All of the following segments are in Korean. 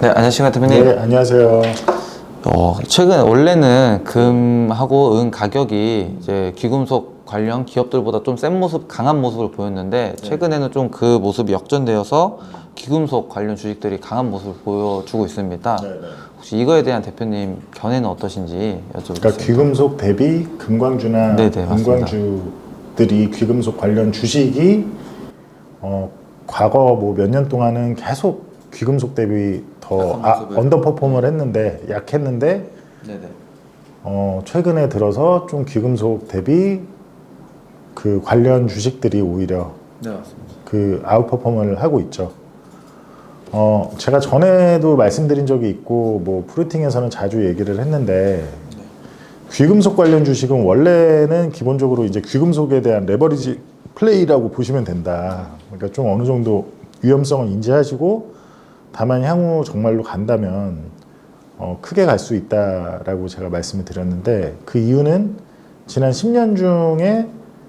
네, 안녕하십니까 대표님. 네, 안녕하세요. 최근 원래는 금하고 은 가격이 이제 귀금속 관련 기업들보다 좀 센 모습, 강한 모습을 보였는데 최근에는 좀 그 모습이 역전되어서 귀금속 관련 주식들이 강한 모습을 보여주고 있습니다. 혹시 이거에 대한 대표님 견해는 어떠신지 여쭤보겠습니다. 그러니까 귀금속 대비 금광주나 네네, 금광주들이 귀금속 관련 주식이 과거 뭐 몇 년 동안은 계속 귀금속 대비 더 언더퍼폼을 했는데 약했는데 네네. 최근에 들어서 좀 귀금속 대비 그 관련 주식들이 오히려 네, 맞습니다. 그 아웃퍼폼을 하고 있죠. 제가 전에도 말씀드린 적이 있고 뭐 프루팅에서는 자주 얘기를 했는데 귀금속 관련 주식은 원래는 기본적으로 이제 귀금속에 대한 레버리지 플레이라고 보시면 된다. 그러니까 좀 어느 정도 위험성을 인지하시고 다만 향후 정말로 간다면 크게 갈 수 있다라고 제가 말씀을 드렸는데 그 이유는 지난 10년 중에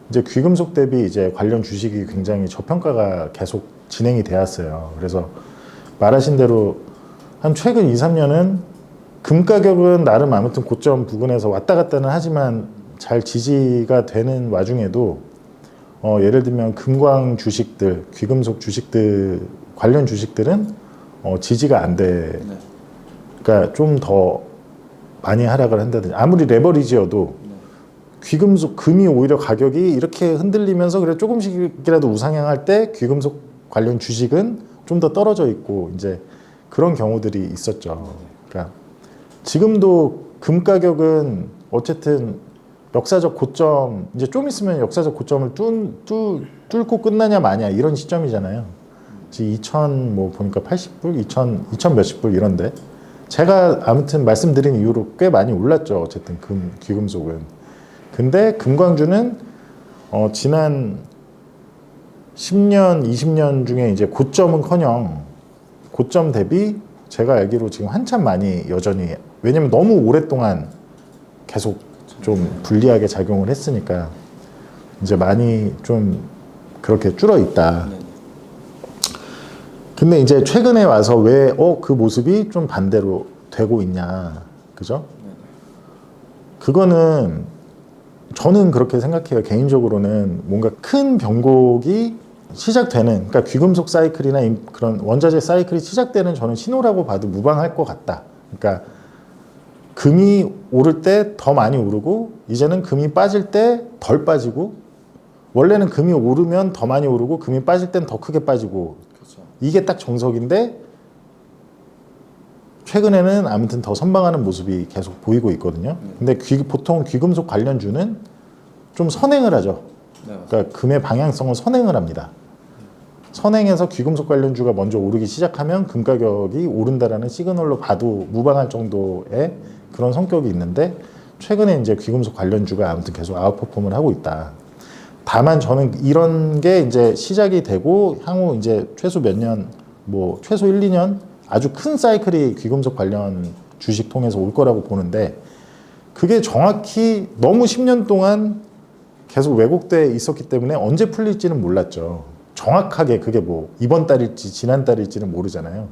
이제 귀금속 대비 이제 관련 주식이 굉장히 저평가가 계속 진행이 되었어요. 그래서 말하신 대로 한 최근 2, 3년은 금 가격은 나름 아무튼 고점 부근에서 왔다 갔다는 하지만 잘 지지가 되는 와중에도 예를 들면 금광 주식들, 귀금속 주식들 관련 주식들은 지지가 안 돼. 그러니까 좀 더 많이 하락을 한다든지 아무리 레버리지여도 귀금속 금이 오히려 가격이 이렇게 흔들리면서 그래 조금씩이라도 우상향할 때 귀금속 관련 주식은 좀 더 떨어져 있고 이제 그런 경우들이 있었죠. 그러니까 지금도 금 가격은 어쨌든 역사적 고점 이제 좀 있으면 역사적 고점을 뚫고 끝나냐 마냐 이런 시점이잖아요. 지금 2000 뭐 보니까 80불, 2000 몇십 불 이런데 제가 아무튼 말씀드린 이후로 꽤 많이 올랐죠. 어쨌든 귀금속은. 근데 금광주는 지난 10년, 20년 중에 이제 고점은커녕 고점 대비 제가 알기로 지금 한참 많이 여전히 왜냐면 너무 오랫동안 계속 좀 불리하게 작용을 했으니까 이제 많이 좀 그렇게 줄어 있다. 근데 이제 최근에 와서 왜 그 모습이 좀 반대로 되고 있냐, 그죠? 그거는 저는 그렇게 생각해요. 개인적으로는 뭔가 큰 변곡이 시작되는, 그러니까 귀금속 사이클이나 그런 원자재 사이클이 시작되는 저는 신호라고 봐도 무방할 것 같다. 그러니까 금이 오를 때 더 많이 오르고 이제는 금이 빠질 때 덜 빠지고 원래는 금이 오르면 더 많이 오르고 금이 빠질 땐 더 크게 빠지고 그렇죠. 이게 딱 정석인데 최근에는 아무튼 더 선방하는 모습이 계속 보이고 있거든요. 근데 보통 귀금속 관련주는 좀 선행을 하죠. 그러니까 금의 방향성을 선행을 합니다. 선행해서 귀금속 관련주가 먼저 오르기 시작하면 금 가격이 오른다라는 시그널로 봐도 무방할 정도의 그런 성격이 있는데 최근에 이제 귀금속 관련주가 아무튼 계속 아웃퍼폼을 하고 있다. 다만 저는 이런 게 이제 시작이 되고 향후 이제 최소 몇 년, 뭐 최소 1, 2년 아주 큰 사이클이 귀금속 관련 주식 통해서 올 거라고 보는데 그게 정확히 너무 10년 동안 계속 왜곡돼 있었기 때문에 언제 풀릴지는 몰랐죠. 정확하게 그게 뭐 이번 달일지 지난 달일지는 모르잖아요.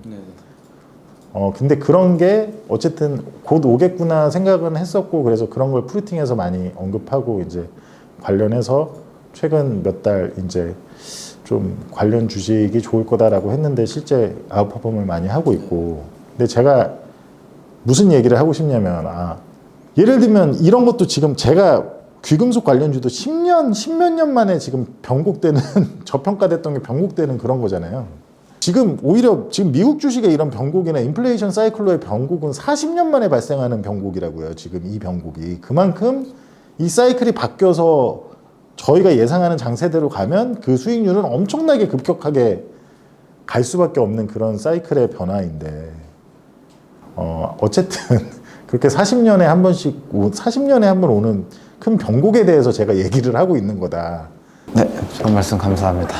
근데 그런 게 어쨌든 곧 오겠구나 생각은 했었고 그래서 그런 걸 프루팅에서 많이 언급하고 이제 관련해서 최근 몇 달 이제 좀 관련 주식이 좋을 거다라고 했는데 실제 아웃퍼폼을 많이 하고 있고 근데 제가 무슨 얘기를 하고 싶냐면 예를 들면 이런 것도 지금 제가 귀금속 관련주도 10몇 년 만에 지금 변곡되는 저평가됐던 게 변곡되는 그런 거잖아요. 지금 오히려 지금 미국 주식의 이런 변곡이나 인플레이션 사이클로의 변곡은 40년 만에 발생하는 변곡이라고요. 지금 이 변곡이 그만큼 이 사이클이 바뀌어서 저희가 예상하는 장세대로 가면 그 수익률은 엄청나게 급격하게 갈 수밖에 없는 그런 사이클의 변화인데 어쨌든 그렇게 40년에 한 번씩 40년에 한 번 오는 큰 변곡에 대해서 제가 얘기를 하고 있는 거다. 네, 좋은 말씀 감사합니다.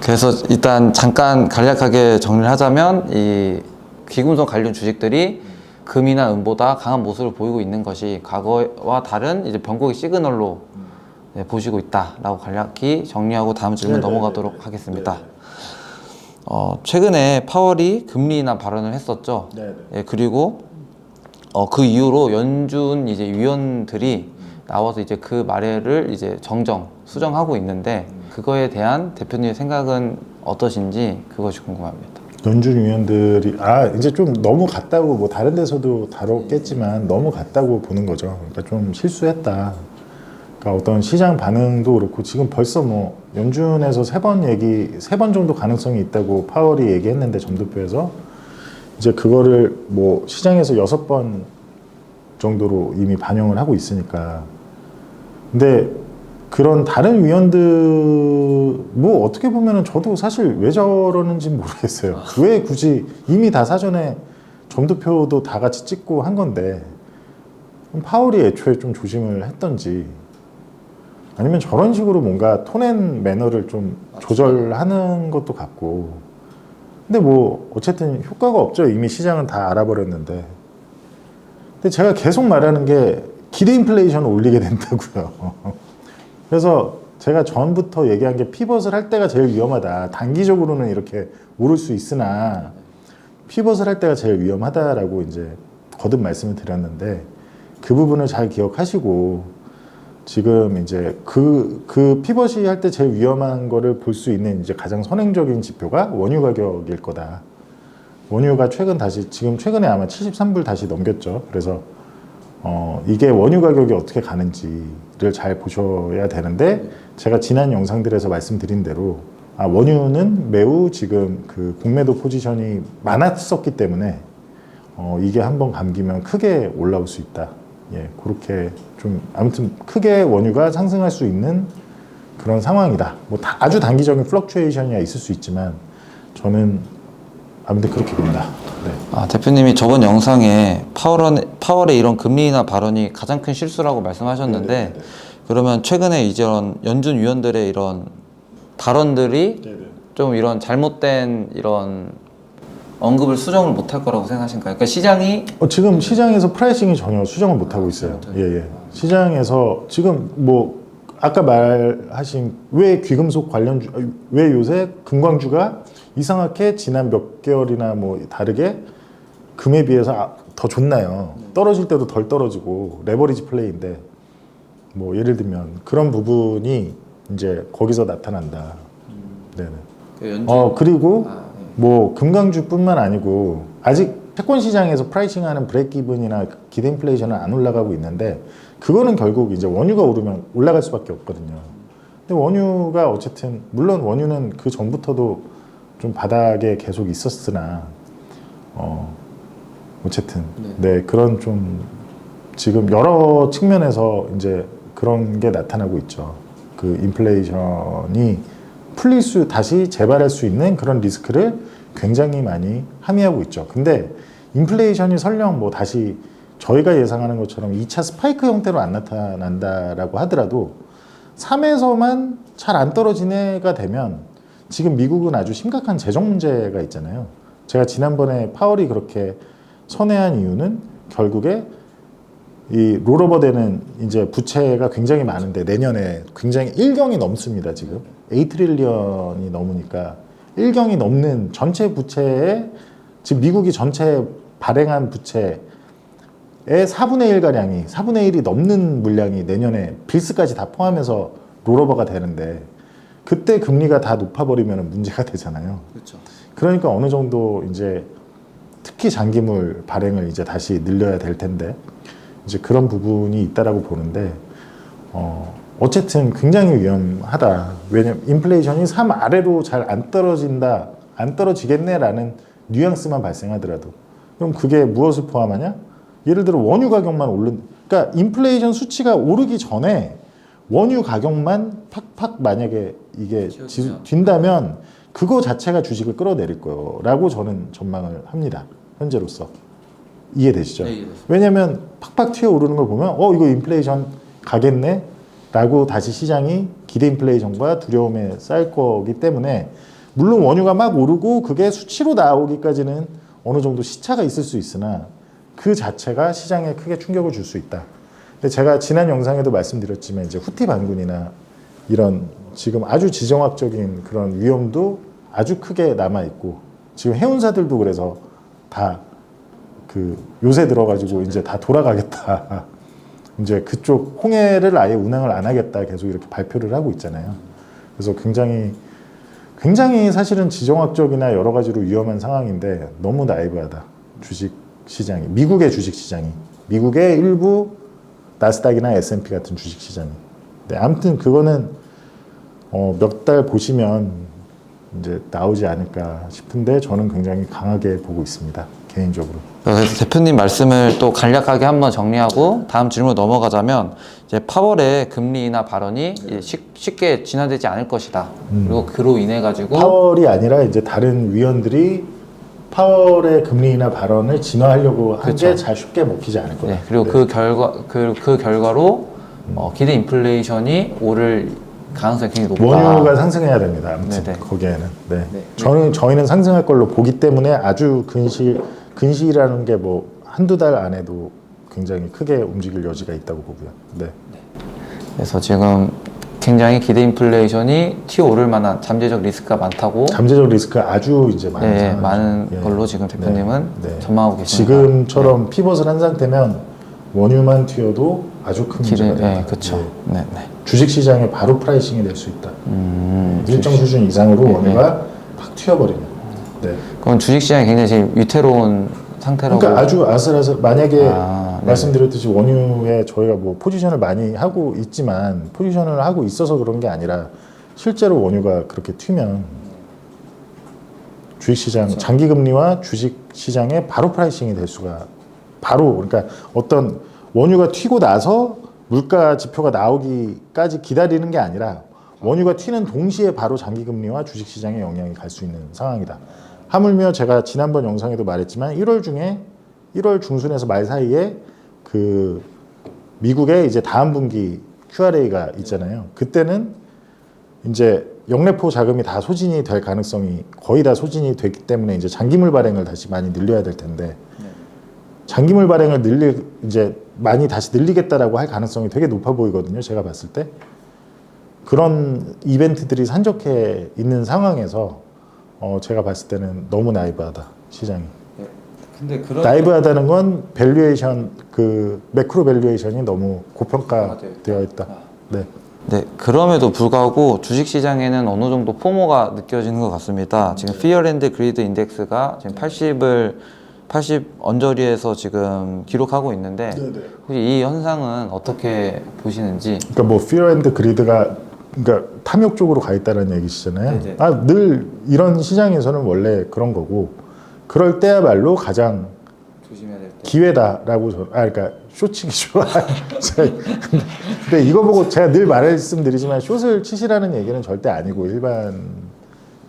그래서 일단 잠깐 간략하게 정리를 하자면 이 귀금속 관련 주식들이 금이나 은보다 강한 모습을 보이고 있는 것이 과거와 다른 이제 변곡의 시그널로 보시고 있다라고 간략히 정리하고 다음 질문 넘어가도록 하겠습니다. 최근에 파월이 금리 인하 발언을 했었죠. 네. 예, 그리고 그 이후로 연준 이제 위원들이 나와서 이제 그 말을 이제 수정하고 있는데 그거에 대한 대표님의 생각은 어떠신지 그것이 궁금합니다. 연준 위원들이 이제 좀 너무 같다고 뭐 다른 데서도 다뤘겠지만 너무 같다고 보는 거죠. 그러니까 좀 실수했다. 그러니까 어떤 시장 반응도 그렇고 지금 벌써 뭐 연준에서 세 번 정도 가능성이 있다고 파월이 얘기했는데 점도표에서 이제 그거를 뭐 시장에서 6번 정도로 이미 반영을 하고 있으니까. 근데 그런 다른 위원들 뭐 어떻게 보면은 저도 사실 왜 저러는지 모르겠어요. 왜 굳이 이미 다 사전에 점도표도 다 같이 찍고 한 건데 파월이 애초에 좀 조심을 했던지 아니면 저런 식으로 뭔가 톤앤 매너를 좀 조절하는 것도 같고. 근데 뭐 어쨌든 효과가 없죠. 이미 시장은 다 알아버렸는데. 근데 제가 계속 말하는 게 기대 인플레이션을 올리게 된다고요. 그래서 제가 전부터 얘기한 게 피벗을 할 때가 제일 위험하다. 단기적으로는 이렇게 오를 수 있으나 피벗을 할 때가 제일 위험하다라고 이제 거듭 말씀을 드렸는데 그 부분을 잘 기억하시고 지금 이제 그 피벗이 할 때 제일 위험한 거를 볼 수 있는 이제 가장 선행적인 지표가 원유 가격일 거다. 원유가 지금 최근에 아마 73불 다시 넘겼죠. 그래서 이게 원유 가격이 어떻게 가는지를 잘 보셔야 되는데 제가 지난 영상들에서 말씀드린 대로 원유는 매우 지금 그 공매도 포지션이 많았었기 때문에 이게 한번 감기면 크게 올라올 수 있다. 예, 그렇게 좀 아무튼 크게 원유가 상승할 수 있는 그런 상황이다. 뭐 아주 단기적인 플럭추에이션이 있을 수 있지만 저는 아무튼 그렇게 봅니다. 네. 대표님이 저번 영상에 파월의 이런 금리 인하 발언이 가장 큰 실수라고 말씀하셨는데 네네네. 그러면 최근에 이런 연준 위원들의 이런 발언들이 네네. 좀 이런 잘못된 이런 언급을 수정을 못할 거라고 생각하신가요? 그러니까 시장이 지금 시장에서 프라이싱이 전혀 수정을 못 하고 있어요. 예. 시장에서 지금 뭐 아까 말하신 왜 귀금속 관련주 왜 요새 금광주가 이상하게 지난 몇 개월이나 뭐 다르게 금에 비해서 더 좋나요? 떨어질 때도 덜 떨어지고 레버리지 플레이인데 뭐 예를 들면 그런 부분이 이제 거기서 나타난다. 네네. 그리고 뭐 금강주뿐만 아니고 아직 채권 시장에서 프라이싱하는 브레이크이븐이나 기대 인플레이션은 안 올라가고 있는데 그거는 결국 이제 원유가 오르면 올라갈 수밖에 없거든요. 근데 원유가 어쨌든 물론 원유는 그 전부터도 좀 바닥에 계속 있었으나 어쨌든 네 그런 좀 지금 여러 측면에서 이제 그런 게 나타나고 있죠. 그 인플레이션이 다시 재발할 수 있는 그런 리스크를 굉장히 많이 함의하고 있죠. 근데 인플레이션이 설령 뭐 다시 저희가 예상하는 것처럼 2차 스파이크 형태로 안 나타난다라고 하더라도 3에서만 잘 안 떨어진 애가 되면 지금 미국은 아주 심각한 재정 문제가 있잖아요. 제가 지난번에 파월이 그렇게 선회한 이유는 결국에 이 롤오버 되는 이제 부채가 굉장히 많은데 내년에 굉장히 1경이 넘습니다. 지금 8트릴리언이 넘으니까 1경이 넘는 전체 부채에 지금 미국이 전체 발행한 부채의 4분의 1가량이 4분의 1이 넘는 물량이 내년에 빌스까지 다 포함해서 롤오버가 되는데 그때 금리가 다 높아버리면 문제가 되잖아요. 그렇죠. 그러니까 어느 정도 이제 특히 장기물 발행을 이제 다시 늘려야 될 텐데 이제 그런 부분이 있다라고 보는데 어쨌든 굉장히 위험하다. 왜냐면 인플레이션이 3 아래로 잘 안 떨어지겠네라는 뉘앙스만 발생하더라도 그럼 그게 무엇을 포함하냐? 예를 들어 원유 가격만 그러니까 인플레이션 수치가 오르기 전에 원유 가격만 팍팍 만약에 이게 뛴다면 그거 자체가 주식을 끌어내릴 거라고 저는 전망을 합니다. 현재로서. 이해되시죠? 네, 이해됐습니다. 왜냐면 팍팍 튀어오르는 걸 보면 이거 인플레이션 가겠네? 라고 다시 시장이 기대 인플레이션과 두려움에 쌓일 거기 때문에 물론 원유가 막 오르고 그게 수치로 나오기까지는 어느 정도 시차가 있을 수 있으나 그 자체가 시장에 크게 충격을 줄 수 있다. 근데 제가 지난 영상에도 말씀드렸지만 이제 후티 반군이나 이런 지금 아주 지정학적인 그런 위험도 아주 크게 남아 있고 지금 해운사들도 그래서 다 그 요새 들어가지고 이제 다 돌아가겠다. 이제 그쪽 홍해를 아예 운항을 안 하겠다 계속 이렇게 발표를 하고 있잖아요. 그래서 굉장히 사실은 지정학적이나 여러 가지로 위험한 상황인데 너무 나이브하다. 주식 시장이 미국의 주식 시장이 미국의 일부 나스닥이나 S&P 같은 주식 시장이. 네, 아무튼 그거는 몇 달 보시면 이제 나오지 않을까 싶은데 저는 굉장히 강하게 보고 있습니다. 개인적으로. 그래서 대표님 말씀을 또 간략하게 한번 정리하고 다음 질문으로 넘어가자면 이제 파월의 금리 인하 발언이 이제 쉽게 진화되지 않을 것이다. 그리고 그로 인해 가지고 파월이 아니라 이제 다른 위원들이 파월의 금리 인하 발언을 진화하려고 한 게 잘 쉽게 먹히지 않을 거예요. 네, 그리고 네. 그 결과로 기대 인플레이션이 오를 가능성이 굉장히 높다. 원유가 상승해야 됩니다. 아무튼 네네. 거기에는. 네. 네. 저희는 상승할 걸로 보기 때문에 아주 근시라는 게 뭐 한두 달 안에도 굉장히 크게 움직일 여지가 있다고 보고요. 네. 그래서 지금 굉장히 기대 인플레이션이 튀어오를 만한 잠재적 리스크가 많다고 잠재적 리스크가 아주 이제 많은 네, 상황이죠. 많은 예. 걸로 지금 대표님은 네. 전망하고 계십니다. 지금처럼 피벗을 한 상태면 원유만 튀어도 아주 큰 문제가 된다. 네, 그렇죠. 네, 네. 주식 시장에 바로 프라이싱이 될 수 있다. 일정 수준 이상으로 원유가 팍 튀어버리면. 네. 그건 주식시장이 굉장히 지금 위태로운 상태라고. 그러니까 아주 아슬아슬. 만약에 네. 말씀드렸듯이 원유에 저희가 뭐 포지션을 많이 하고 있지만 포지션을 하고 있어서 그런 게 아니라 실제로 원유가 그렇게 튀면 주식시장 그렇죠. 장기금리와 주식시장에 바로 프라이싱이 될 수가 바로 그러니까 어떤 원유가 튀고 나서 물가 지표가 나오기까지 기다리는 게 아니라 원유가 튀는 동시에 바로 장기금리와 주식시장에 영향이 갈 수 있는 상황이다. 하물며 제가 지난번 영상에도 말했지만 1월 중순에서 말 사이에 그 미국의 이제 다음 분기 QRA가 있잖아요. 그때는 이제 영래포 자금이 다 소진이 될 가능성이 거의 다 소진이 됐기 때문에 이제 장기물 발행을 다시 많이 늘려야 될 텐데 장기물 발행을 이제 많이 다시 늘리겠다라고 할 가능성이 되게 높아 보이거든요. 제가 봤을 때 그런 이벤트들이 산적해 있는 상황에서 제가 봤을 때는 너무 나이브하다 시장이. 근데 그런 나이브하다는 건 밸류에이션 그 매크로 밸류에이션이 너무 고평가되어 있다. 네. 네, 그럼에도 불구하고 주식시장에는 어느 정도 포모가 느껴지는 것 같습니다. 지금 Fear and Greed 인덱스가 지금 80 언저리에서 지금 기록하고 있는데 혹시 이 현상은 어떻게 보시는지? 그러니까 뭐 Fear and Greed가 그러니까 탐욕 쪽으로 가 있다는 얘기시잖아요. 네네. 늘 이런 시장에서는 원래 그런 거고 그럴 때야말로 가장 조심해야 될 때. 기회다라고 그러니까 쇼치기죠. 근데 이거 보고 제가 늘 말씀드리지만 숏을 치시라는 얘기는 절대 아니고 일반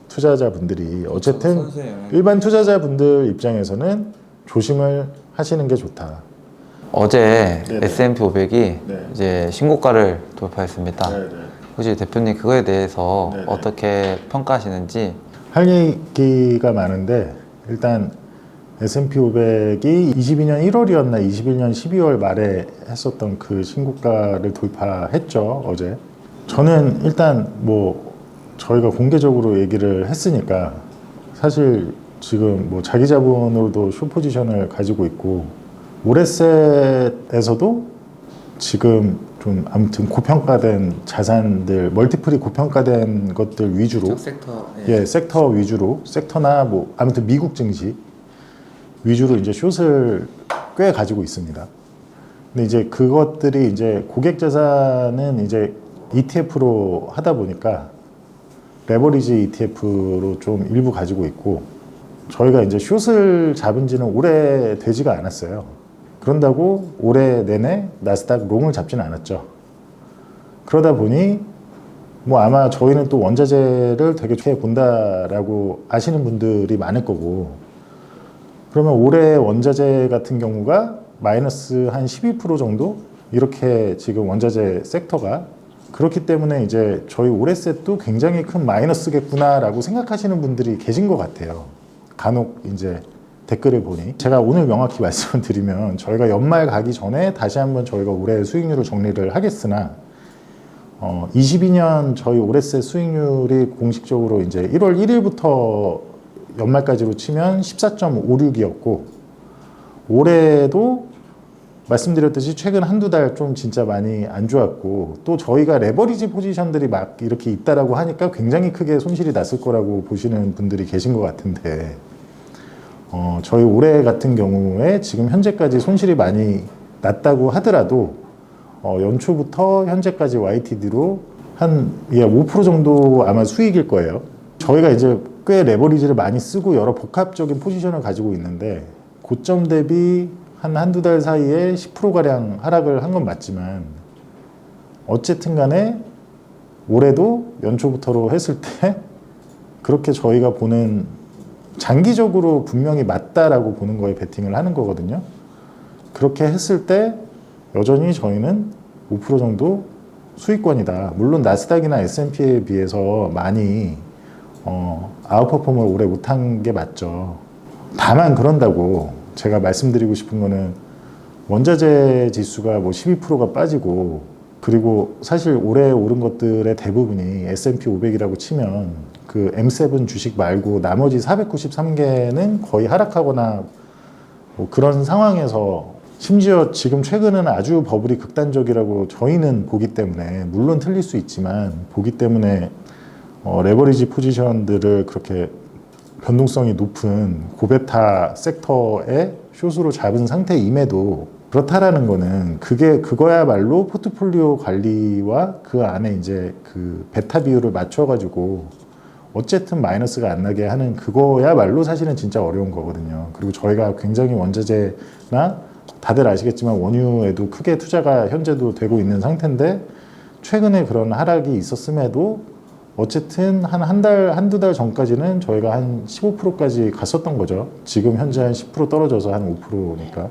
투자자분들이 어쨌든 일반 투자자분들 입장에서는 조심을 하시는 게 좋다. 어제 네네. S&P 500이 네. 이제 신고가를 돌파했습니다. 네네. 혹시 대표님 그거에 대해서 네네. 어떻게 평가하시는지? 할 얘기가 많은데 일단 S&P 500이 22년 1월이었나 21년 12월 말에 했었던 그 신고가를 돌파했죠. 어제. 저는 일단 뭐 저희가 공개적으로 얘기를 했으니까 사실 지금 뭐 자기 자본으로도 숏 포지션을 가지고 있고 오레셋에서도 지금 좀 아무튼 고평가된 자산들 멀티플이 고평가된 것들 위주로 섹터. 예, 섹터 위주로 섹터나 뭐 아무튼 미국 증시 위주로 이제 숏을 꽤 가지고 있습니다. 근데 이제 그것들이 이제 고객 자산은 이제 ETF로 하다 보니까 레버리지 ETF로 좀 일부 가지고 있고 저희가 이제 숏을 잡은 지는 오래 되지가 않았어요. 그런다고 올해 내내 나스닥 롱을 잡지는 않았죠. 그러다 보니 뭐 아마 저희는 또 원자재를 되게 좋게 본다라고 아시는 분들이 많을 거고 그러면 올해 원자재 같은 경우가 마이너스 한 12% 정도 이렇게 지금 원자재 섹터가 그렇기 때문에 이제 저희 올해셋도 굉장히 큰 마이너스겠구나라고 생각하시는 분들이 계신 것 같아요. 간혹 이제 댓글을 보니 제가 오늘 명확히 말씀을 드리면 저희가 연말 가기 전에 다시 한번 저희가 올해 수익률을 정리를 하겠으나 22년 저희 올해세 수익률이 공식적으로 이제 1월 1일부터 연말까지로 치면 14.56이었고, 올해도 말씀드렸듯이 최근 한두 달 좀 진짜 많이 안 좋았고, 또 저희가 레버리지 포지션들이 막 이렇게 있다라고 하니까 굉장히 크게 손실이 났을 거라고 보시는 분들이 계신 것 같은데, 저희 올해 같은 경우에 지금 현재까지 손실이 많이 났다고 하더라도 연초부터 현재까지 YTD로 한 5% 정도 아마 수익일 거예요. 저희가 이제 꽤 레버리지를 많이 쓰고 여러 복합적인 포지션을 가지고 있는데, 고점 대비 한두 달 사이에 10%가량 하락을 한 건 맞지만, 어쨌든 간에 올해도 연초부터로 했을 때 그렇게 저희가 보는 장기적으로 분명히 맞다라고 보는 거에 베팅을 하는 거거든요. 그렇게 했을 때 여전히 저희는 5% 정도 수익권이다. 물론 나스닥이나 S&P에 비해서 많이 아웃퍼폼을 올해 못한 게 맞죠. 다만 그런다고 제가 말씀드리고 싶은 거는, 원자재 지수가 뭐 12%가 빠지고, 그리고 사실 올해 오른 것들의 대부분이 S&P 500이라고 치면 그 M7 주식 말고 나머지 493개는 거의 하락하거나 뭐 그런 상황에서, 심지어 지금 최근은 아주 버블이 극단적이라고 저희는 보기 때문에, 물론 틀릴 수 있지만 보기 때문에 레버리지 포지션들을 그렇게 변동성이 높은 고베타 섹터의 숏으로 잡은 상태임에도 그렇다라는 거는, 그거야말로 포트폴리오 관리와 그 안에 이제 그 베타 비율을 맞춰가지고 어쨌든 마이너스가 안 나게 하는, 그거야말로 사실은 진짜 어려운 거거든요. 그리고 저희가 굉장히 원자재나 다들 아시겠지만 원유에도 크게 투자가 현재도 되고 있는 상태인데, 최근에 그런 하락이 있었음에도 어쨌든 한두 달 전까지는 저희가 한 15%까지 갔었던 거죠. 지금 현재 한 10% 떨어져서 한 5%니까.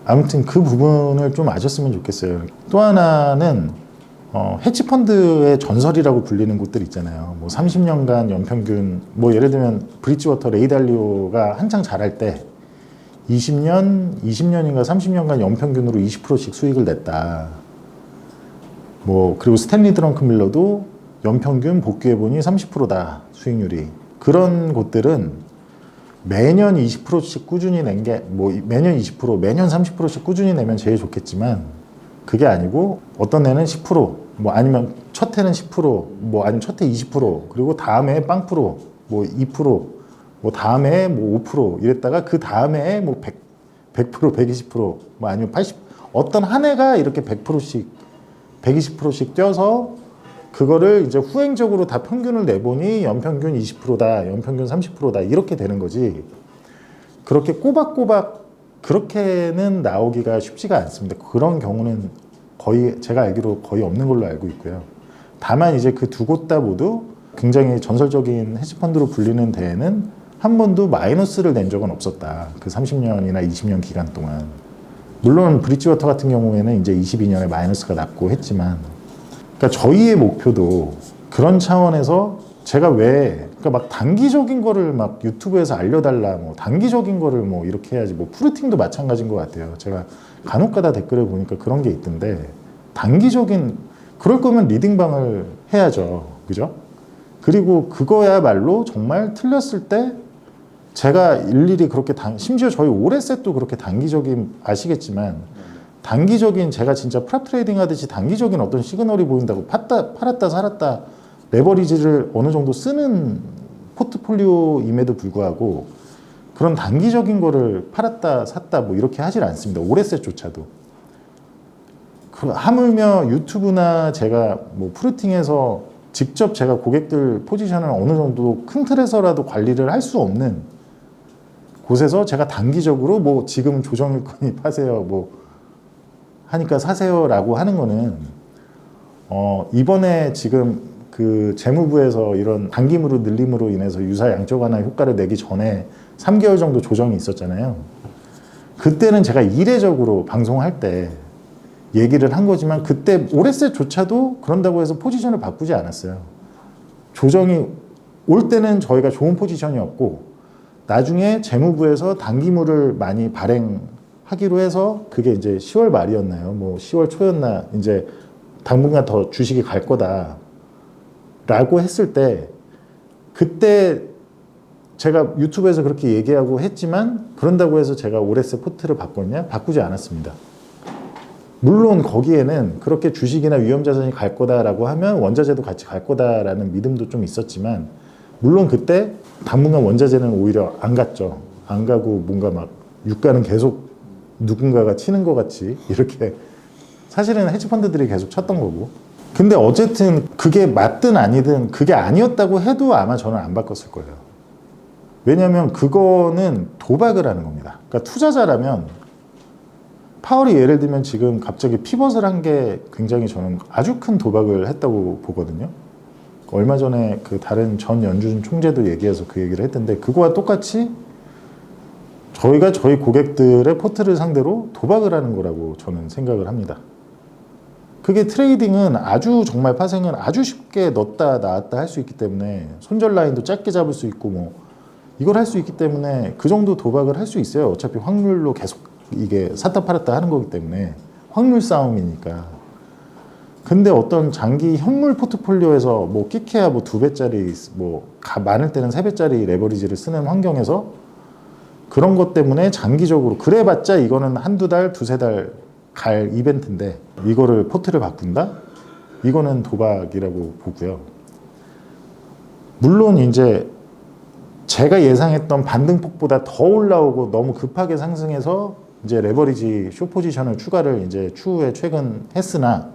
아무튼 그 부분을 좀 아셨으면 좋겠어요. 또 하나는 헤지펀드의 전설이라고 불리는 곳들 있잖아요. 뭐 30년간 연평균, 뭐 예를 들면 브릿지워터 레이달리오가 한창 잘할 때 20년인가 30년간 연평균으로 20%씩 수익을 냈다. 뭐 그리고 스탠리 드렁큰밀러도 연평균 복귀해보니 30%다 수익률이. 그런 곳들은 매년 20%씩 꾸준히 낸 게, 뭐 매년 20%, 매년 30%씩 꾸준히 내면 제일 좋겠지만, 그게 아니고 어떤 해는 10%, 뭐 아니면 첫 해는 10%, 뭐 아니면 첫 해 20%, 그리고 다음 해에 0%, 뭐 2%, 뭐 다음 해에 뭐 5% 이랬다가 그 다음 해에 뭐 100%, 120%, 뭐 아니면 80, 어떤 한 해가 이렇게 100%씩, 120%씩 뛰어서 그거를 이제 후행적으로 다 평균을 내보니 연평균 20%다, 연평균 30%다 이렇게 되는 거지. 그렇게 꼬박꼬박 그렇게는 나오기가 쉽지가 않습니다. 그런 경우는 거의 제가 알기로 거의 없는 걸로 알고 있고요. 다만 이제 그 두 곳 다 모두 굉장히 전설적인 헤지펀드로 불리는 데에는 한 번도 마이너스를 낸 적은 없었다. 그 30년이나 20년 기간 동안. 물론 브릿지워터 같은 경우에는 이제 22년에 마이너스가 났고 했지만, 그러니까 저희의 목표도 그런 차원에서, 제가 그러니까 막 단기적인 거를 막 유튜브에서 알려달라, 뭐 단기적인 거를 뭐 이렇게 해야지, 뭐 프루팅도 마찬가지인 것 같아요. 제가 간혹가다 댓글을 보니까 그런 게 있던데, 그럴 거면 리딩방을 해야죠. 그죠? 그리고 그거야말로 정말 틀렸을 때 제가 일일이 그렇게 심지어 저희 올해셋도 그렇게 단기적인, 아시겠지만 단기적인, 제가 진짜 프랍 트레이딩 하듯이 단기적인 어떤 시그널이 보인다고 팔았다 살았다 레버리지를 어느 정도 쓰는 포트폴리오임에도 불구하고 그런 단기적인 거를 팔았다 샀다 뭐 이렇게 하질 않습니다. 올해셋조차도. 하물며 유튜브나 제가 뭐 프루팅에서 직접 제가 고객들 포지션을 어느 정도 큰 틀에서라도 관리를 할 수 없는 곳에서 제가 단기적으로 뭐 지금 조정일거니 파세요 뭐 하니까 사세요라고 하는 거는, 이번에 지금 그 재무부에서 이런 단기무료 늘림으로 인해서 유사 양적 완화 효과를 내기 전에 3개월 정도 조정이 있었잖아요. 그때는 제가 이례적으로 방송할 때 얘기를 한 거지만, 그때 올해셋조차도 그런다고 해서 포지션을 바꾸지 않았어요. 조정이 올 때는 저희가 좋은 포지션이었고, 나중에 재무부에서 단기물을 많이 발행하기로 해서, 그게 이제 10월 말이었나요? 뭐 10월 초였나? 이제 당분간 더 주식이 갈 거다 라고 했을 때 그때 제가 유튜브에서 그렇게 얘기하고 했지만 그런다고 해서 제가 오레세 포트를 바꿨냐? 바꾸지 않았습니다. 물론 거기에는 그렇게 주식이나 위험자산이 갈 거다라고 하면 원자재도 같이 갈 거다라는 믿음도 좀 있었지만 물론 그때 당분간 원자재는 오히려 안 갔죠. 안 가고 뭔가 막 유가는 계속 누군가가 치는 것 같이 이렇게 사실은 헤지펀드들이 계속 쳤던 거고 근데 어쨌든 그게 맞든 아니든 그게 아니었다고 해도 아마 저는 안 바꿨을 거예요. 왜냐하면 그거는 도박을 하는 겁니다. 그러니까 투자자라면 파월이 예를 들면 지금 갑자기 피벗을 한 게 굉장히 저는 아주 큰 도박을 했다고 보거든요. 얼마 전에 그 다른 전 연준 총재도 얘기해서 그 얘기를 했던데 그거와 똑같이 저희가 저희 고객들의 포트를 상대로 도박을 하는 거라고 저는 생각을 합니다. 그게 트레이딩은 아주 정말 파생은 아주 쉽게 넣었다 나왔다 할 수 있기 때문에 손절 라인도 짧게 잡을 수 있고 뭐 이걸 할 수 있기 때문에 그 정도 도박을 할 수 있어요. 어차피 확률로 계속 이게 샀다 팔았다 하는 거기 때문에 확률 싸움이니까. 근데 어떤 장기 현물 포트폴리오에서 뭐 끼케야 뭐 2배짜리 뭐 많을 때는 3배짜리 레버리지를 쓰는 환경에서 그런 것 때문에 장기적으로 그래봤자 이거는 한두 달, 두세 달 갈 이벤트인데 이거를 포트를 바꾼다? 이거는 도박이라고 보고요. 물론 이제 제가 예상했던 반등폭보다 더 올라오고 너무 급하게 상승해서 이제 레버리지 숏 포지션을 추가를 이제 추후에 최근 했으나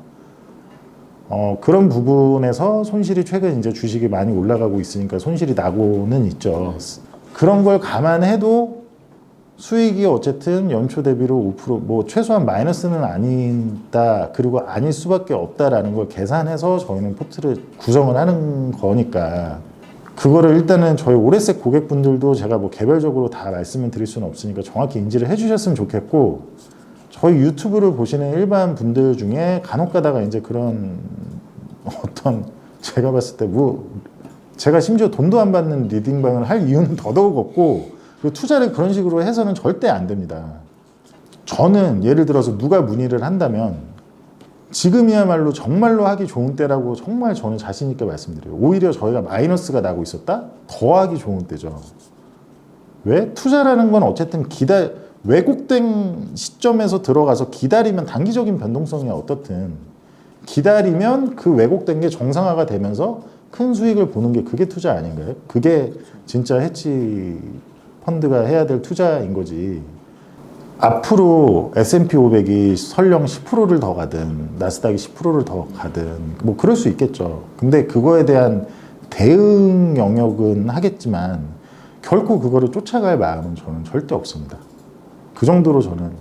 그런 부분에서 손실이 최근 이제 주식이 많이 올라가고 있으니까 손실이 나고는 있죠. 그런 걸 감안해도 수익이 어쨌든 연초 대비로 5%뭐 최소한 마이너스는 아니다 그리고 아닐 수밖에 없다라는 걸 계산해서 저희는 포트를 구성을 하는 거니까 그거를 일단은 저희 오레세 고객분들도 제가 뭐 개별적으로 다 말씀을 드릴 수는 없으니까 정확히 인지를 해주셨으면 좋겠고 저희 유튜브를 보시는 일반 분들 중에 간혹 가다가 이제 그런 어떤 제가 봤을 때 뭐 제가 심지어 돈도 안 받는 리딩방을 할 이유는 더더욱 없고 그리고 투자를 그런 식으로 해서는 절대 안 됩니다. 저는 예를 들어서 누가 문의를 한다면 지금이야말로 정말로 하기 좋은 때라고 정말 저는 자신 있게 말씀드려요. 오히려 저희가 마이너스가 나고 있었다? 더 하기 좋은 때죠. 왜? 투자라는 건 어쨌든 왜곡된 시점에서 들어가서 기다리면 단기적인 변동성이 어떻든 기다리면 그 왜곡된 게 정상화가 되면서 큰 수익을 보는 게 그게 투자 아닌가요? 그게 진짜 해치 펀드가 해야 될 투자인 거지. 앞으로 S&P 500이 설령 10%를 더 가든 나스닥이 10%를 더 가든 뭐 그럴 수 있겠죠. 근데 그거에 대한 대응 영역은 하겠지만 결코 그거를 쫓아갈 마음은 저는 절대 없습니다. 그 정도로 저는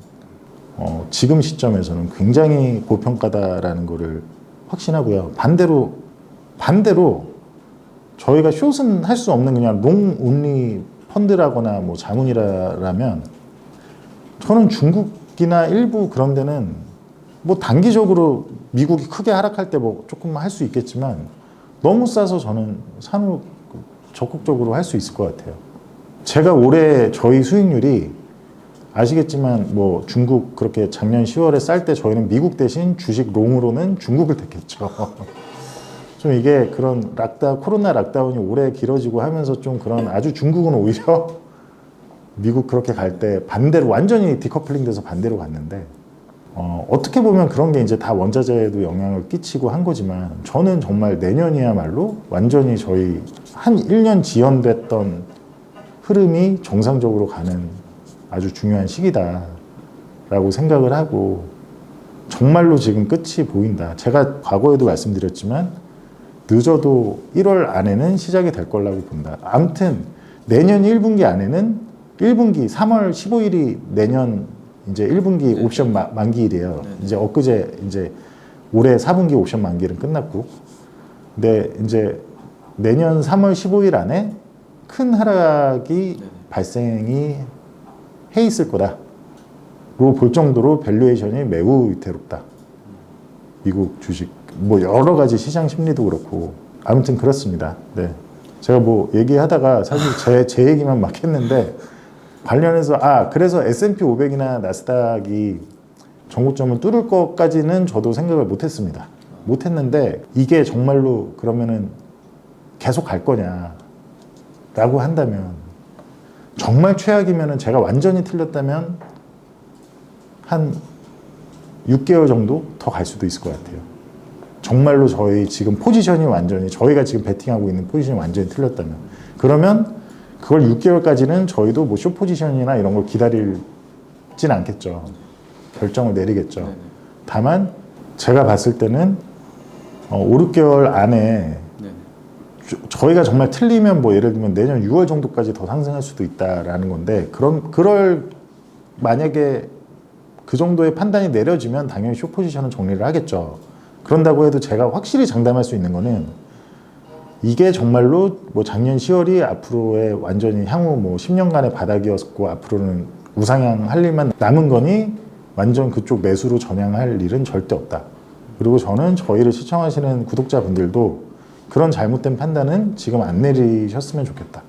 지금 시점에서는 굉장히 고평가다라는 거를 확신하고요. 반대로 저희가 숏은 할 수 없는 그냥 롱 온리 펀드라거나 뭐 자문이라면 저는 중국이나 일부 그런 데는 뭐 단기적으로 미국이 크게 하락할 때 뭐 조금 할 수 있겠지만 너무 싸서 저는 산후 적극적으로 할 수 있을 것 같아요. 제가 올해 저희 수익률이 아시겠지만 뭐 중국 그렇게 작년 10월에 쌀 때 저희는 미국 대신 주식 롱으로는 중국을 택했죠. 좀 이게 그런 코로나 락다운이 오래 길어지고 하면서 좀 그런 아주 중국은 오히려 미국 그렇게 갈 때 반대로 완전히 디커플링 돼서 반대로 갔는데 어떻게 보면 그런 게 이제 다 원자재에도 영향을 끼치고 한 거지만 저는 정말 내년이야말로 완전히 저희 한 1년 지연됐던 흐름이 정상적으로 가는 아주 중요한 시기다라고 생각을 하고 정말로 지금 끝이 보인다. 제가 과거에도 말씀드렸지만 늦어도 1월 안에는 시작이 될 거라고 본다. 아무튼 내년 1분기 안에는 1분기 3월 15일이 내년 이제 1분기 옵션 만기일이에요. 이제 엊그제 이제 올해 4분기 옵션 만기일은 끝났고, 근데 이제 내년 3월 15일 안에 큰 하락이 발생이 해 있을 거다로 볼 정도로 밸류에이션이 매우 위태롭다. 미국 주식 뭐 여러 가지 시장 심리도 그렇고 아무튼 그렇습니다. 네, 제가 뭐 얘기하다가 사실 제 얘기만 막 했는데 관련해서 그래서 S&P 500이나 나스닥이 전고점을 뚫을 것까지는 저도 생각을 못했습니다. 못했는데 이게 정말로 그러면은 계속 갈 거냐라고 한다면 정말 최악이면은 제가 완전히 틀렸다면 한 6개월 정도 더 갈 수도 있을 것 같아요. 정말로 저희 지금 포지션이 완전히 저희가 지금 베팅하고 있는 포지션이 완전히 틀렸다면 그러면 그걸 6개월까지는 저희도 뭐 숏 포지션이나 이런 걸 기다리진 않겠죠. 결정을 내리겠죠. 다만 제가 봤을 때는 5, 6개월 안에 저희가 정말 틀리면 뭐 예를 들면 내년 6월 정도까지 더 상승할 수도 있다라는 건데 그럴 만약에 그 정도의 판단이 내려지면 당연히 숏 포지션은 정리를 하겠죠. 그런다고 해도 제가 확실히 장담할 수 있는 거는 이게 정말로 뭐 작년 10월이 앞으로의 완전히 향후 뭐 10년간의 바닥이었고 앞으로는 우상향 할 일만 남은 거니 완전 그쪽 매수로 전향할 일은 절대 없다. 그리고 저는 저희를 시청하시는 구독자분들도 그런 잘못된 판단은 지금 안 내리셨으면 좋겠다.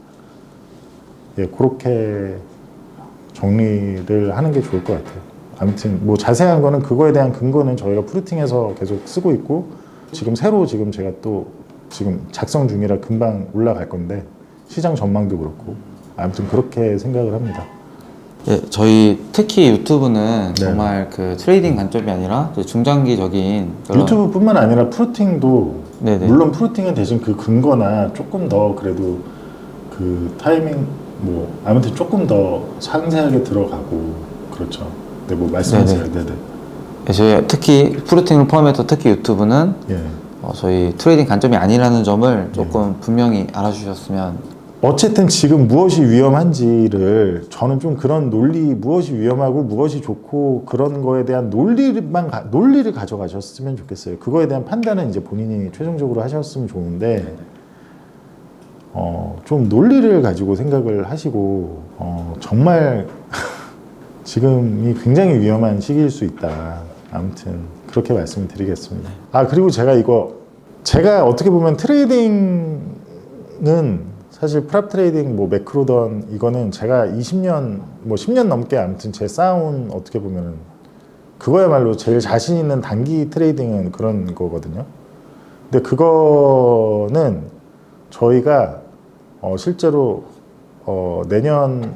예, 그렇게 정리를 하는 게 좋을 것 같아요. 아무튼 뭐 자세한 거는 그거에 대한 근거는 저희가 프루팅에서 계속 쓰고 있고 지금 새로 지금 제가 또 지금 작성 중이라 금방 올라갈 건데 시장 전망도 그렇고 아무튼 그렇게 생각을 합니다. 예, 저희 특히 유튜브는 네. 정말 그 트레이딩 관점이 아니라 중장기적인 그런 유튜브뿐만 아니라 프루팅도 네네. 물론 프루팅은 대신 그 근거나 조금 더 그래도 그 타이밍 뭐 아무튼 조금 더 상세하게 들어가고 그렇죠. 네, 뭐 말씀하세요. 네네. 예, 저희 특히 프루팅을 포함해서 특히 유튜브는 예. 저희 트레이딩 관점이 아니라는 점을 조금 분명히 알아주셨으면. 어쨌든 지금 무엇이 위험한지를 저는 좀 그런 논리 무엇이 위험하고 무엇이 좋고 그런 거에 대한 논리를 가져가셨으면 좋겠어요. 그거에 대한 판단은 이제 본인이 최종적으로 하셨으면 좋은데 좀 논리를 가지고 생각을 하시고 정말 지금이 굉장히 위험한 시기일 수 있다. 아무튼 그렇게 말씀을 드리겠습니다. 아 그리고 제가 어떻게 보면 트레이딩은 사실 프랍 트레이딩 뭐 매크로던 이거는 제가 20년 뭐 10년 넘게 아무튼 제 쌓아온 어떻게 보면은 그거야말로 제일 자신 있는 단기 트레이딩은 그런 거거든요. 근데 그거는 저희가 실제로 내년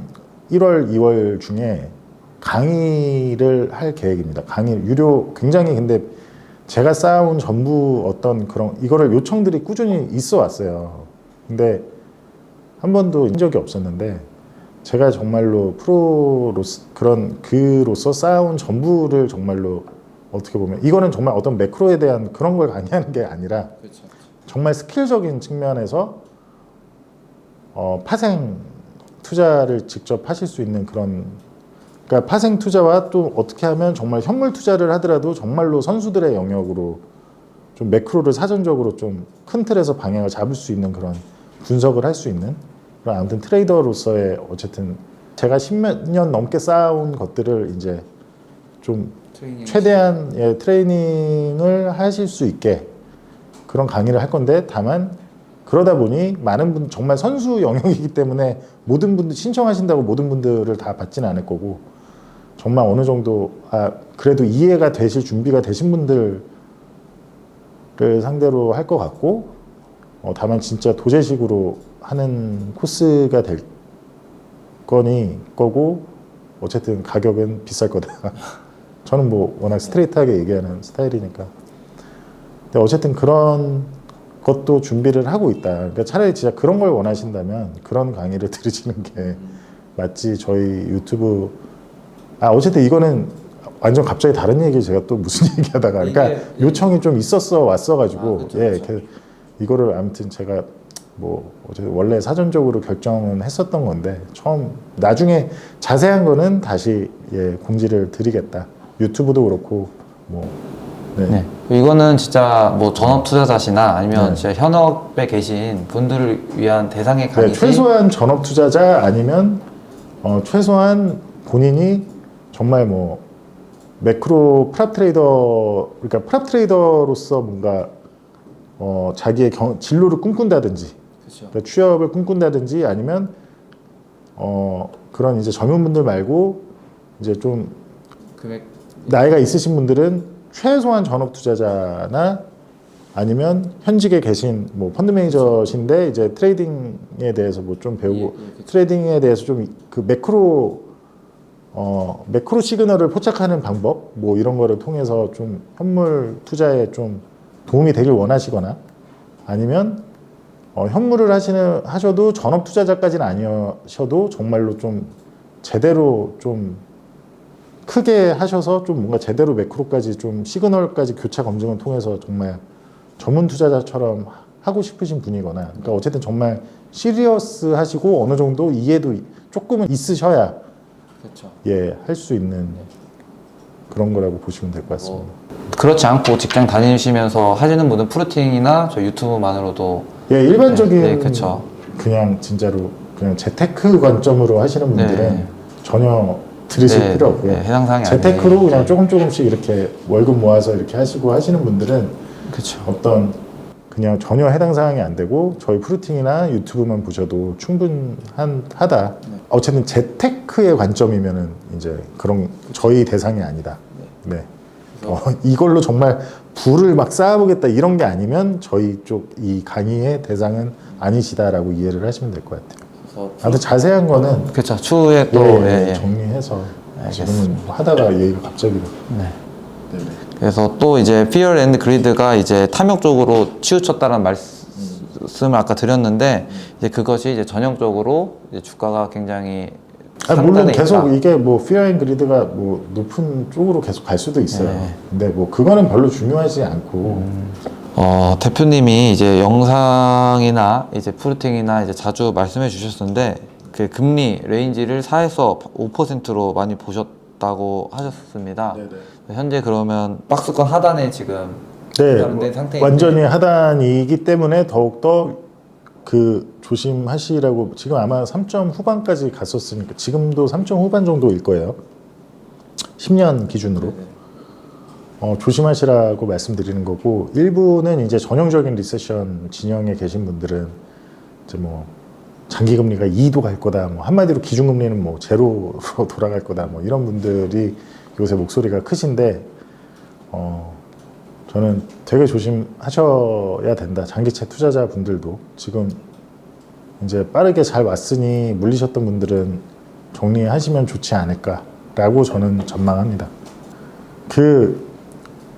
1월, 2월 중에 강의를 할 계획입니다. 유료 굉장히 근데 제가 쌓아온 전부 어떤 그런 이거를 요청들이 꾸준히 있어 왔어요. 근데 한 번도 인 적이 없었는데 제가 정말로 프로로서 그로서 쌓아온 전부를 정말로 어떻게 보면 이거는 정말 어떤 매크로에 대한 그런 걸 강의하는 게 아니라 그렇죠. 정말 스킬적인 측면에서 파생 투자를 직접 하실 수 있는 그런 그러니까 파생 투자와 또 어떻게 하면 정말 현물 투자를 하더라도 정말로 선수들의 영역으로 좀 매크로를 사전적으로 좀 큰 틀에서 방향을 잡을 수 있는 그런 분석을 할 수 있는 그런 아무튼 트레이더로서의 어쨌든 제가 10몇 년 넘게 쌓아온 것들을 이제 좀 최대한 트레이닝을 하실 수 있게 그런 강의를 할 건데 다만 그러다 보니 많은 분 정말 선수 영역이기 때문에 모든 분들 신청하신다고 모든 분들을 다 받지는 않을 거고 정말 어느 정도 그래도 이해가 되실 준비가 되신 분들을 상대로 할 것 같고 다만 진짜 도제식으로 하는 코스가 될 거고 어쨌든 가격은 비쌀 거다. 저는 뭐 워낙 스트레이트하게 얘기하는 스타일이니까. 근데 어쨌든 그런 것도 준비를 하고 있다. 그러니까 차라리 진짜 그런 걸 원하신다면 그런 강의를 들으시는 게 맞지. 저희 유튜브 어쨌든 이거는 완전 갑자기 다른 얘기 제가 또 무슨 얘기하다가 그러니까 요청이 좀 왔어가지고 그쵸. 이거를 아무튼 제가 뭐 원래 사전적으로 결정은 했었던 건데 나중에 자세한 거는 다시 공지를 드리겠다. 유튜브도 그렇고 뭐 네. 이거는 진짜 뭐 전업 투자자시나 아니면 네. 진짜 현업에 계신 분들을 위한 대상의 강의지. 최소한 전업 투자자 아니면 최소한 본인이 정말 뭐 매크로 프랍 트레이더 그러니까 프랍 트레이더로서 뭔가 자기의 진로를 꿈꾼다든지 그러니까 취업을 꿈꾼다든지 아니면 그런 이제 젊은 분들 말고 이제 좀 나이가 있으신 분들은 최소한 전업 투자자나 아니면 현직에 계신 뭐 펀드 매니저신데 이제 트레이딩에 대해서 뭐 좀 배우고 트레이딩에 대해서 좀 그 매크로 시그널을 포착하는 방법 뭐 이런 거를 통해서 좀 현물 투자에 좀 도움이 되길 원하시거나 아니면 현물을 하셔도 전업 투자자까지는 아니셔도 정말로 좀 제대로 좀 크게 하셔서 좀 뭔가 제대로 매크로까지 좀 시그널까지 교차 검증을 통해서 정말 전문 투자자처럼 하고 싶으신 분이거나 그러니까 어쨌든 정말 시리어스 하시고 어느 정도 이해도 조금은 있으셔야 그렇죠. 예, 할 수 있는 그런 거라고 보시면 될 것 같습니다. 그렇지 않고 직장 다니시면서 하시는 분은 프루팅이나 저 유튜브만으로도 예, 일반적인 네, 그쵸. 그냥 진짜로 그냥 재테크 관점으로 하시는 분들은 네. 전혀 들으실 네, 필요 없고요. 네, 해당 사항이 재테크로 아니에요. 그냥 조금씩 이렇게 월급 모아서 이렇게 하시고 하시는 분들은 그렇죠. 어떤 그냥 전혀 해당 사항이 안 되고 저희 프루팅이나 유튜브만 보셔도 충분하다. 어쨌든 재테크의 관점이면은 이제 그런 저희 대상이 아니다. 네. 이걸로 정말 부를 막 쌓아보겠다 이런 게 아니면 저희 쪽 이 강의의 대상은 아니시다라고 이해를 하시면 될 것 같아요. 아무튼 자세한 거는 그렇죠. 추후에 또 정리해서 지금은 하다가 얘기가 갑자기 네. 그래서 또 이제 Fear and Greed가 이제 탐욕적으로 치우쳤다는 말씀을 아까 드렸는데 이제 그것이 이제 전형적으로 이제 주가가 굉장히 물론 상단에 계속 있다. 이게 뭐 Fear and Greed가 뭐 높은 쪽으로 계속 갈 수도 있어요. 네. 근데 뭐 그거는 별로 중요하지 않고 대표님이 이제 영상이나 이제 프루팅이나 이제 자주 말씀해 주셨는데 그 금리 레인지를 4에서 5%로 많이 보셨다고 하셨습니다. 네네. 현재 그러면 박스권 하단에 지금 네, 상태인데 완전히 하단이기 때문에 더욱더 그 조심하시라고 지금 아마 3점 후반까지 갔었으니까 지금도 3점 후반 정도일 거예요. 10년 기준으로. 조심하시라고 말씀드리는 거고 일부는 이제 전형적인 리세션 진영에 계신 분들은 이제 뭐 장기금리가 2도 갈 거다 뭐 한마디로 기준금리는 뭐 제로로 돌아갈 거다 뭐 이런 분들이 요새 목소리가 크신데 저는 되게 조심하셔야 된다. 장기채 투자자분들도 지금 이제 빠르게 잘 왔으니 물리셨던 분들은 정리하시면 좋지 않을까라고 저는 전망합니다. 그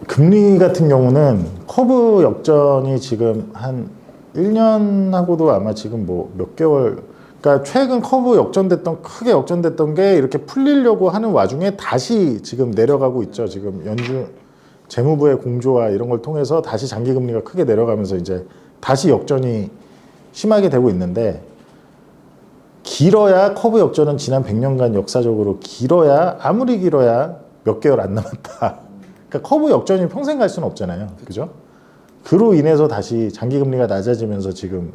금리 같은 경우는 커브 역전이 지금 한 1년하고도 아마 지금 뭐 몇 개월 그러니까 최근 커브 크게 역전됐던 게 이렇게 풀리려고 하는 와중에 다시 지금 내려가고 있죠. 지금 연준 재무부의 공조와 이런 걸 통해서 다시 장기금리가 크게 내려가면서 이제 다시 역전이 심하게 되고 있는데 길어야 커브 역전은 지난 100년간 역사적으로 아무리 길어야 몇 개월 안 남았다. 그러니까 커브 역전이 평생 갈 수는 없잖아요. 그죠? 그로 인해서 다시 장기금리가 낮아지면서 지금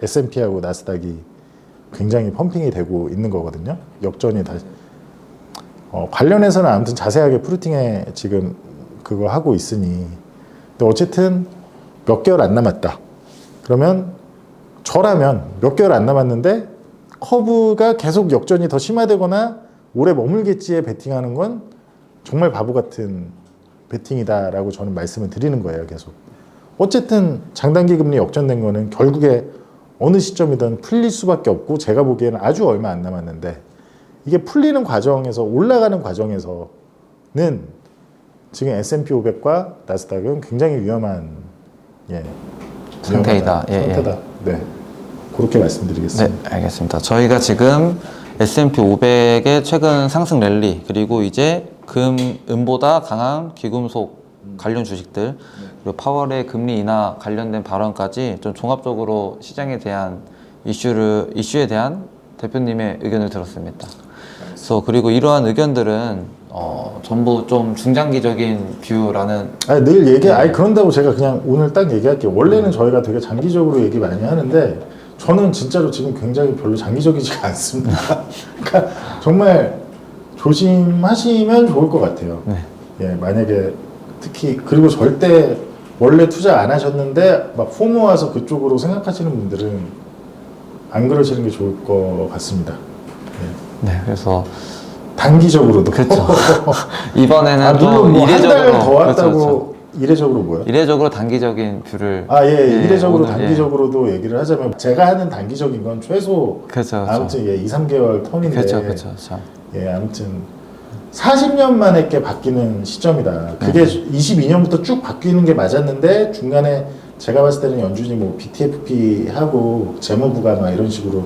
S&P하고 나스닥이 굉장히 펌핑이 되고 있는 거거든요. 역전이 다시. 관련해서는 아무튼 자세하게 프루팅에 지금 그거 하고 있으니. 근데 어쨌든 몇 개월 안 남았다. 그러면 저라면 몇 개월 안 남았는데 커브가 계속 역전이 더 심화되거나 오래 머물겠지에 베팅하는 건 정말 바보 같은 베팅이다라고 저는 말씀을 드리는 거예요. 계속. 어쨌든 장단기 금리 역전된 거는 결국에 어느 시점이든 풀릴 수밖에 없고 제가 보기에는 아주 얼마 안 남았는데 이게 풀리는 과정에서 올라가는 과정에서는 지금 S&P 500과 나스닥은 굉장히 위험한 상태이다. 상태다. 네, 그렇게 말씀드리겠습니다. 네, 알겠습니다. 저희가 지금 S&P 500의 최근 상승 랠리 그리고 이제 금보다 강한 귀금속 관련 주식들 그리고 파월의 금리 인하 관련된 발언까지 좀 종합적으로 시장에 대한 이슈에 대한 대표님의 의견을 들었습니다. 그래서 그리고 이러한 의견들은 전부 좀 중장기적인 뷰라는 늘 그런다고 제가 그냥 오늘 딱 얘기할게요. 원래는 저희가 되게 장기적으로 얘기 많이 하는데 저는 진짜로 지금 굉장히 별로 장기적이지가 않습니다. 그러니까 정말 조심하시면 좋을 것 같아요. 네. 예, 만약에 특히 그리고 절대 원래 투자 안 하셨는데 막 포모 와서 그쪽으로 생각하시는 분들은 안 그러시는 게 좋을 것 같습니다. 네, 그래서 단기적으로도 그렇죠. 이번에는 물론 뭐 한 달 더 왔다고 그렇죠. 이례적으로 뭐요? 이례적으로 단기적인 뷰를 아, 예, 예, 이례적으로 오늘, 단기적으로도 얘기를 하자면 제가 하는 단기적인 건 최소 그렇죠, 그렇죠. 아무튼 예, 2, 3개월 텀인데 그렇죠, 그렇죠, 그렇죠. 예, 아무튼 40년 만에 게 바뀌는 시점이다. 그게 22년부터 쭉 바뀌는 게 맞았는데 중간에 제가 봤을 때는 연준이 뭐 BTFP 하고 재무부가 막 이런 식으로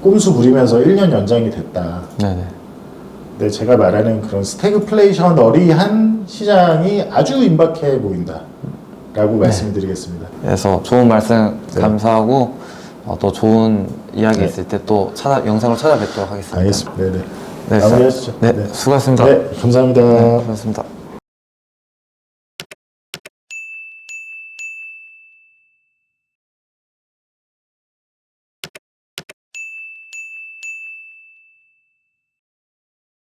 꼼수 부리면서 1년 연장이 됐다. 네네. 근데 제가 말하는 그런 스태그플레이셔너리한 시장이 아주 임박해 보인다. 라고 말씀드리겠습니다. 그래서 좋은 말씀 네. 감사하고 또 좋은 이야기 네. 있을 때 또 영상으로 찾아뵙도록 하겠습니다. 알겠습니다. 네네. 네, 마무리하시죠. 네, 수고하셨습니다. 네, 감사합니다. 네, 수고하셨습니다.